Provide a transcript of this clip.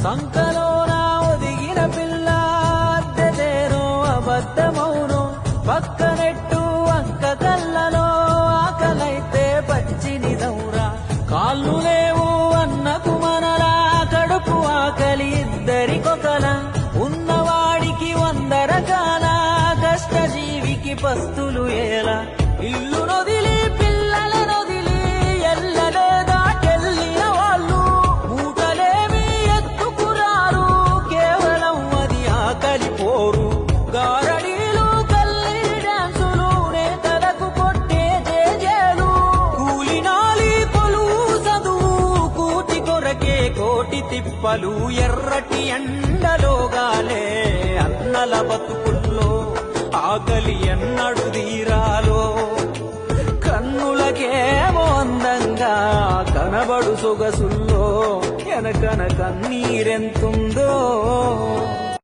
సంకలోన ఒదిగిన పిల్ల అద్దెదేనో అబద్ధమౌను పక్కనెట్టు అక్క కళ్ళలో ఆకలైతే పచ్చినిదౌరా కాళ్ళు లేవు అన్నకు మనలా కడుపు ఆకలి ఇద్దరికొకల ఉన్నవాడికి 100 రకాల కష్టజీవికి పస్తులు ఏలా ఇల్లు నొదిలి పిల్లలనొదిలి ఎల్లలేదా కెళ్ళిన వాళ్ళు మూటలేమి ఎత్తుకురారు కేవలం అది ఆకలి పోరు గారడీలు కల్లి డాన్సులు నేతలకు కొట్టే జేజేలు కూలినాలి కొలువు చదువు కూటి కొరకే కోటి తిప్పలు ఎర్రటి ఎండలోగాలే అన్నల బతుకుల్లో ఆకలి ఎన్నడు తీరాలో కన్నులకేమో అందంగా కనబడు సొగసుల్లో ఎనకన కన్నీరెంతుందో